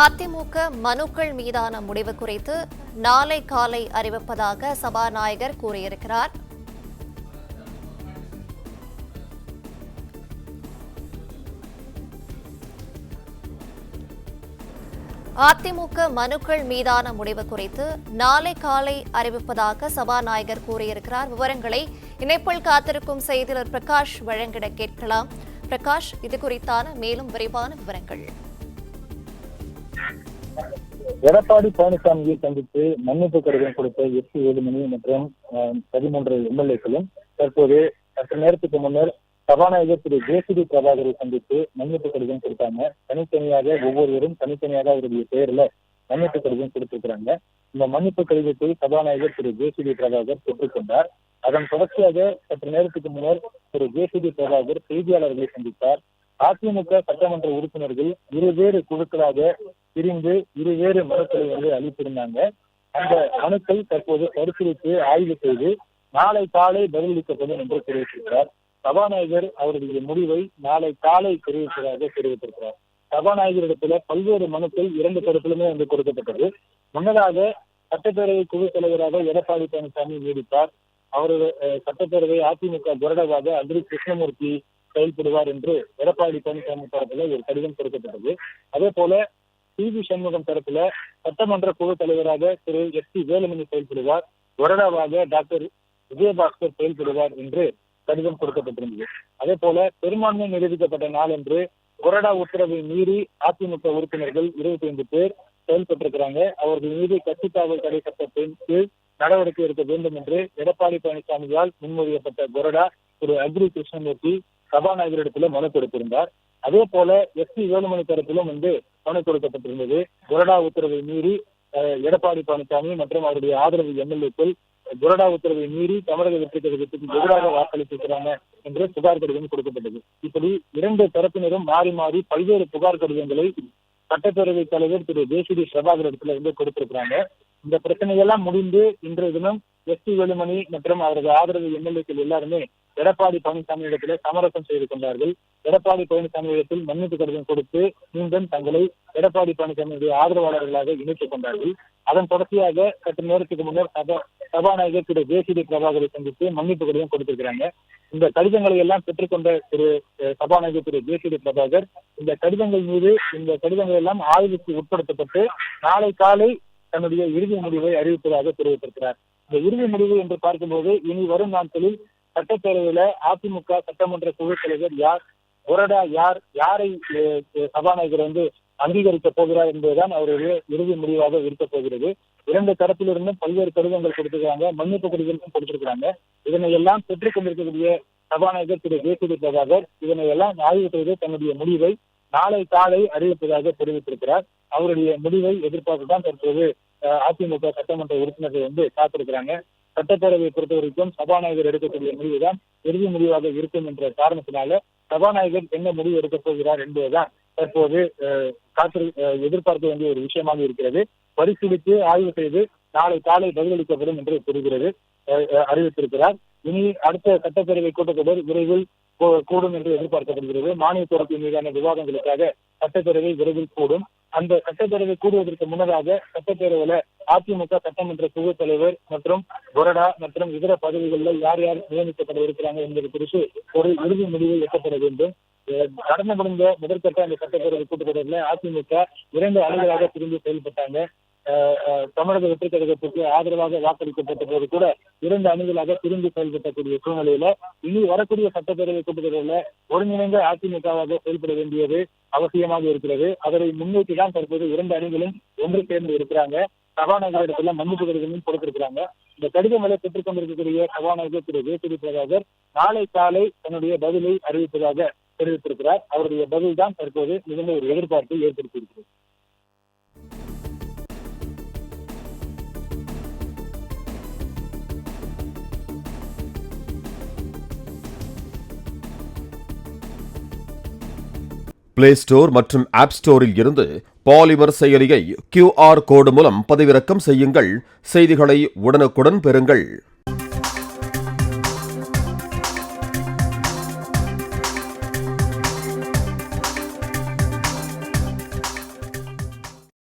அதிமுக மனுக்கள் மீதான முடிவு குறித்து நாளை காலை அறிவிப்பதாக சபாநாயகர் கூறியிருக்கிறார். அதிமுக மனுக்கள் மீதான முடிவு குறித்து நாளை காலை அறிவிப்பதாக சபாநாயகர் கூறியிருக்கிறார். விவரங்களை இணைப்பில் காத்திருக்கும் செய்தியாளர் பிரகாஷ் வழங்கிட கேட்கலாம். பிரகாஷ், இது குறித்தான மேலும் விரிவான விவரங்கள். எடப்பாடி பழனிசாமியை சந்தித்து மன்னிப்பு கடிதம் கொடுத்த எஸ். வேலுமணி மற்றும் 13 எம்எல்ஏக்களும் தற்போது சற்று நேரத்துக்கு முன்னர் சபாநாயகர் திரு ஜே.சி.டி. பிரபாகரை சந்தித்து மன்னிப்பு கடிதம் கொடுத்தாங்க. தனித்தனியாக ஒவ்வொருவரும் தனித்தனியாக அவருடைய பெயர்ல மன்னிப்பு கடிதம் கொடுத்திருக்கிறாங்க. இந்த மன்னிப்பு கடிதத்தை சபாநாயகர் திரு ஜே.சி.டி. பிரபாகர் பெற்றுக்கொண்டார். அதன் தொடர்ச்சியாக சற்று நேரத்துக்கு முன்னர் திரு ஜே.சி.டி. பிரபாகர் செய்தியாளர்களை சந்தித்தார். அதிமுக சட்டமன்ற உறுப்பினர்கள் இருவேறு குழுக்களாக பிரிந்து இருவேறு மனுக்களை அளித்திருந்தாங்க. அந்த மனுக்கள் தற்போது பரிசீலித்து ஆய்வு செய்து நாளை காலை பதிலளிக்கப்படும் என்று தெரிவித்திருக்கிறார். சபாநாயகர் அவருடைய முடிவை நாளை காலை தெரிவித்திருக்கிறார். சபாநாயகரிடத்துல பல்வேறு மனுக்கள் 2 தரப்பிலுமே கொடுக்கப்பட்டது. முன்னதாக சட்டப்பேரவை குழு தலைவராக எடப்பாடி பழனிசாமி நீடித்தார். அவரது சட்டப்பேரவை அதிமுக கொறடாவாக அக்ரி கிருஷ்ணமூர்த்தி செயல்படுவார் என்று எடப்பாடி பழனிசாமி தரப்புல ஒரு கடிதம் கொடுக்கப்பட்டது. அதே போல டி.வி. சண்முகம் தரப்புல சட்டமன்ற குழு தலைவராக திரு எஸ். வேலுமணி செயல்படுவார், கொறடாவாக டாக்டர் விஜயபாஸ்கர் செயல்படுவார் என்று கடிதம் கொடுக்கப்பட்டிருந்தது. அதே போல பெரும்பான்மை நிரூபிக்கப்பட்ட நாள் என்று கொறடா உத்தரவை மீறி அதிமுக உறுப்பினர்கள் 25 பேர் செயல்பட்டிருக்கிறாங்க. அவர்கள் மீது கட்சி தாவல் தடை சட்டத்தின் கீழ் நடவடிக்கை எடுக்க வேண்டும் என்று எடப்பாடி பழனிசாமியால் முன்மொழியப்பட்ட கொறடா திரு அக்ரி கிருஷ்ணமூர்த்தி சபாநாயகரிடத்துல மனு கொடுத்திருந்தார். அதே போல எஸ். வேலுமணி தரப்பிலும் மனு கொடுக்கப்பட்டிருந்தது. கொறடா உத்தரவை மீறி எடப்பாடி பழனிசாமி மற்றும் அவருடைய ஆதரவு எம்எல்ஏக்கள் கொறடா உத்தரவை மீறி தமிழக வெற்றி கழகத்துக்கு எதிராக வாக்களித்திருக்கிறாங்க என்று புகார் கடிதம் கொடுக்கப்பட்டது. இப்படி 2 தரப்பினரும் மாறி மாறி பல்வேறு புகார் கடிதங்களை சட்டப்பேரவைத் தலைவர் திரு ஜே.சி.டி. பிரபாகர் இடத்துல கொடுத்திருக்கிறாங்க. இந்த பிரச்சனையெல்லாம் முடிந்து இன்றைய தினம் எஸ். வேலுமணி மற்றும் அவரது ஆதரவு எம்எல்ஏக்கள் எல்லாருமே எடப்பாடி பழனிசாமி இடத்துல சமரசம் செய்து கொண்டார்கள். எடப்பாடி பழனிசாமி இடத்தில் மன்னிப்பு கடிதம் கொடுத்து மீண்டும் தங்களை எடப்பாடி பழனிசாமியுடைய ஆதரவாளர்களாக இணைத்துக் கொண்டார்கள். அதன் தொடர்ச்சியாக சற்று நேரத்துக்கு முன்னர் சபாநாயகர் திரு ஜே.சி.டி. பிரபாகரை சந்தித்து மன்னிப்பு கடிதம் கொடுத்திருக்கிறாங்க. இந்த கடிதங்களை எல்லாம் பெற்றுக்கொண்ட திரு சபாநாயகர் திரு ஜே.சி.டி. பிரபாகர் இந்த கடிதங்கள் எல்லாம் ஆய்வுக்கு உட்படுத்தப்பட்டு நாளை காலை தன்னுடைய இறுதி முடிவை அறிவிப்பதாக தெரிவித்திருக்கிறார். இந்த இறுதி முடிவு என்று பார்க்கும்போது இனி வரும் நாட்களில் சட்டப்பேரவையில அதிமுக சட்டமன்ற குழு தலைவர் யார், கொறடா யாரை சபாநாயகர் அங்கீகரிக்க போகிறார் என்பதுதான் அவருடைய இறுதி முடிவாக இருக்க போகிறது. 2 தரப்பிலிருந்தும் பல்வேறு கடிதங்கள் கொடுத்திருக்காங்க, மன்னிப்பு கடிதங்களும் கொடுத்திருக்கிறாங்க. இதனை எல்லாம் பெற்றுக் கொண்டிருக்கக்கூடிய சபாநாயகர் திரு ஜே.சி.டி. பிரபாகர் இதனை எல்லாம் ஆய்வு செய்து தன்னுடைய முடிவை நாளை காலை அறிவிப்பதாக தெரிவித்திருக்கிறார். அவருடைய முடிவை எதிர்பார்த்துதான் தற்போது அதிமுக சட்டமன்ற உறுப்பினர்கள் காத்திருக்கிறாங்க. சட்டப்பேரவையை பொறுத்த வரைக்கும் சபாநாயகர் எடுக்கக்கூடிய முடிவுதான் இறுதி முடிவாக இருக்கும் என்ற காரணத்தினால சபாநாயகர் என்ன முடிவு எடுக்கப் போகிறார் என்பதுதான் தற்போது எதிர்பார்க்க வேண்டிய ஒரு விஷயமாக இருக்கிறது. பரிசீலித்து ஆய்வு செய்து நாளை காலை பதிலளிக்கப்படும் என்று தெரிகிறது, அறிவித்திருக்கிறார். இனி அடுத்த சட்டப்பேரவை கூட்டத்தொடர் விரைவில் கூடும் என்று எதிர்பார்க்கப்படுகிறது. மானிய கோரிக்கை மீதான விவாதங்களுக்காக சட்டப்பேரவை விரைவில் கூடும். அந்த சட்டப்பேரவை கூடுவதற்கு முன்னதாக சட்டப்பேரவையில அதிமுக சட்டமன்ற குழு தலைவர் மற்றும் கொறடா மற்றும் இதர பதவிகளில் யார் நியமிக்கப்பட இருக்கிறாங்க என்பது குறித்து ஒரு இறுதி முடிவு எட்டப்பட வேண்டும். கடந்து முடிந்த முதற்கட்ட அந்த சட்டப்பேரவை கூட்டத்தொடரில் அதிமுக 2 அணிகளாக பிரிந்து செயல்பட்டாங்க. தமிழக வெற்றி கழகத்திற்கு ஆதரவாக வாக்களிக்கப்பட்ட போது கூட 2 அணிகளாக பிரிந்து செயல்படக்கூடிய சூழ்நிலையில இனி வரக்கூடிய சட்டப்பேரவை கூட்டத்தொடரில் ஒருங்கிணைந்த அதிமுகவாக செயல்பட வேண்டியது அவசியமாக இருக்கிறது. அதனை முன்வைத்துதான் தற்போது 2 அணிகளும் ஒன்று சேர்ந்து இருக்கிறாங்க. சபாநாயகரிடத்துல மன்னிப்பு கடிதமும் கொடுத்திருக்கிறாங்க. இந்த கடிதங்களை பெற்றுக் கொண்டிருக்கக்கூடிய சபாநாயகர் திரு ஜே.சி.டி. பிரபாகர் நாளை காலை தன்னுடைய பதிலை அறிவிப்பதாக தெரிவித்திருக்கிறார். அவருடைய பதில் தான் தற்போது மிகுந்த ஒரு எதிர்பார்ப்பை ஏற்படுத்தியிருக்கிறது. பிளே ஸ்டோர் மற்றும் ஆப் ஸ்டோரில் இருந்து பாலிமர் செயலியை QR கோடு மூலம் பதிவிறக்கம் செய்யுங்கள். செய்திகளை உடனுக்குடன் பெறுங்கள்.